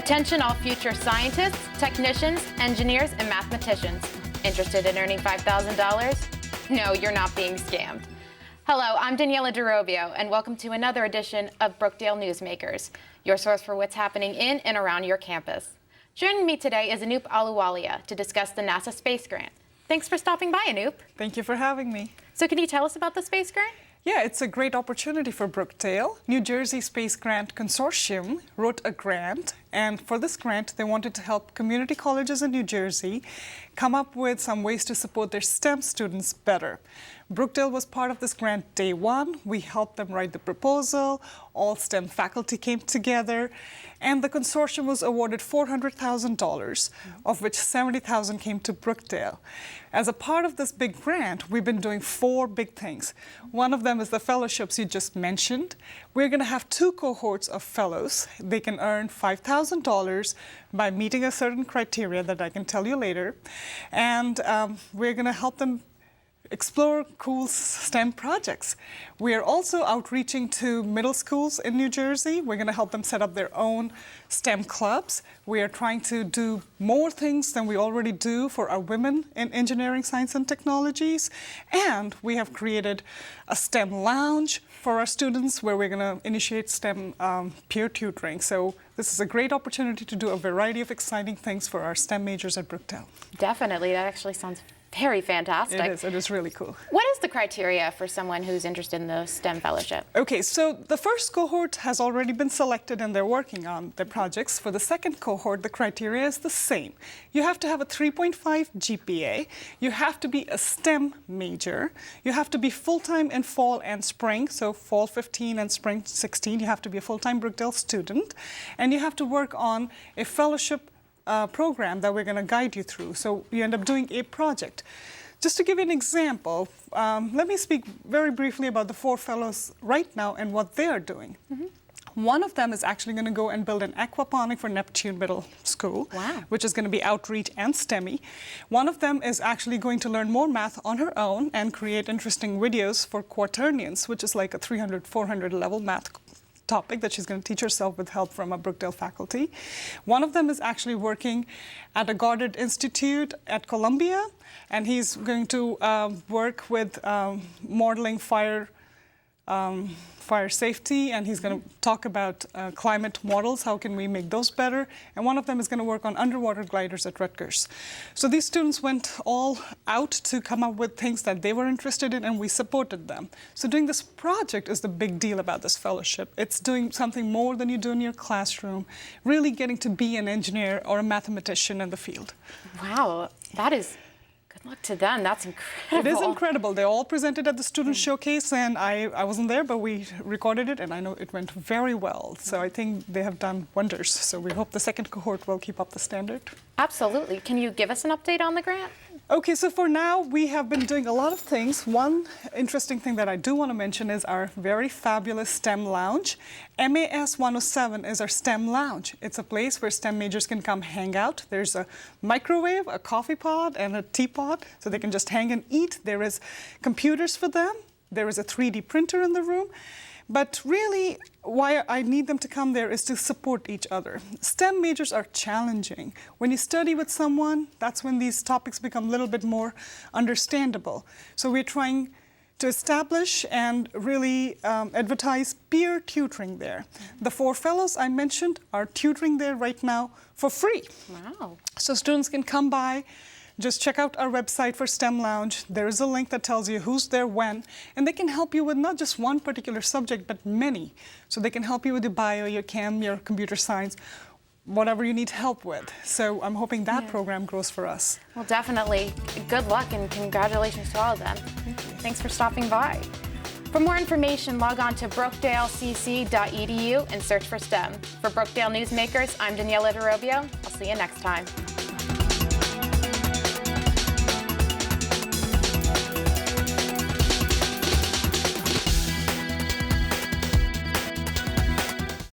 Attention all future scientists, technicians, engineers, and mathematicians. Interested in earning $5,000? No, you're not being scammed. Hello, I'm Daniela DeRobio, and welcome to another edition of Brookdale Newsmakers, your source for what's happening in and around your campus. Joining me today is Anoop Aluwalia to discuss the NASA Space Grant. Thanks for stopping by, Anoop. Thank you for having me. So can you tell us about the Space Grant? Yeah, it's a great opportunity for Brookdale. New Jersey Space Grant Consortium wrote a grant, and for this grant, they wanted to help community colleges in New Jersey come up with some ways to support their STEM students better. Brookdale was part of this grant day one. We helped them write the proposal. All STEM faculty came together, and the consortium was awarded $400,000, of which $70,000 came to Brookdale. As a part of this big grant, we've been doing four big things. One of them is the fellowships you just mentioned. We're going to have two cohorts of fellows. They can earn $5,000 by meeting a certain criteria that I can tell you later. And we're going to help them explore cool STEM projects. We are also outreaching to middle schools in New Jersey. We're going to help them set up their own STEM clubs. We are trying to do more things than we already do for our women in engineering, science, and technologies. And we have created a STEM lounge for our students where we're going to initiate STEM peer tutoring. So this is a great opportunity to do a variety of exciting things for our STEM majors at Brookdale. Definitely. That actually sounds very fantastic. It is really cool. What is the criteria for someone who's interested in the STEM fellowship? Okay, so the first cohort has already been selected and they're working on their projects. For the second cohort, the criteria is the same. You have to have a 3.5 GPA. You have to be a STEM major. You have to be full-time in fall and spring, so fall 15 and spring 16. You have to be a full-time Brookdale student. And you have to work on a fellowship program that we're going to guide you through. So you end up doing a project. Just to give you an example, let me speak very briefly about the four fellows right now and what they are doing. One of them is actually going to go and build an aquaponic for Neptune Middle School, which is going to be outreach and STEMmy. One of them is actually going to learn more math on her own and create interesting videos for quaternions, which is like a 300, 400 level math topic that she's going to teach herself with help from a Brookdale faculty. One of them is actually working at a Goddard Institute at Columbia, and he's going to work with modeling fire safety, and he's going to talk about climate models, how can we make those better, and one of them is going to work on underwater gliders at Rutgers. So these students went all out to come up with things that they were interested in, and we supported them. So doing this project is the big deal about this fellowship. It's doing something more than you do in your classroom, really getting to be an engineer or a mathematician in the field. Wow, that is good luck to them. That's incredible. It is incredible. They all presented at the student showcase, and I wasn't there, but we recorded it, and I know it went very well. So I think they have done wonders. So we hope the second cohort will keep up the standard. Absolutely. Can you give us an update on the grant? Okay, so for now, we have been doing a lot of things. One interesting thing that I do want to mention is our very fabulous STEM lounge. MAS 107 is our STEM lounge. It's a place where STEM majors can come hang out. There's a microwave, a coffee pot, and a teapot, so they can just hang and eat. There is computers for them. There is a 3D printer in the room. But really, why I need them to come there is to support each other. STEM majors are challenging. When you study with someone, that's when these topics become a little bit more understandable. So we're trying to establish and really advertise peer tutoring there. The four fellows I mentioned are tutoring there right now for free. Wow. So students can come by. Just check out our website for STEM Lounge. There is a link that tells you who's there when, and they can help you with not just one particular subject, but many. So they can help you with your bio, your chem, your computer science, whatever you need help with. So I'm hoping that program grows for us. Well, definitely. Good luck and congratulations to all of them. Thanks for stopping by. For more information, log on to brookdalecc.edu and search for STEM. For Brookdale Newsmakers, I'm Daniela DeRobio. I'll see you next time.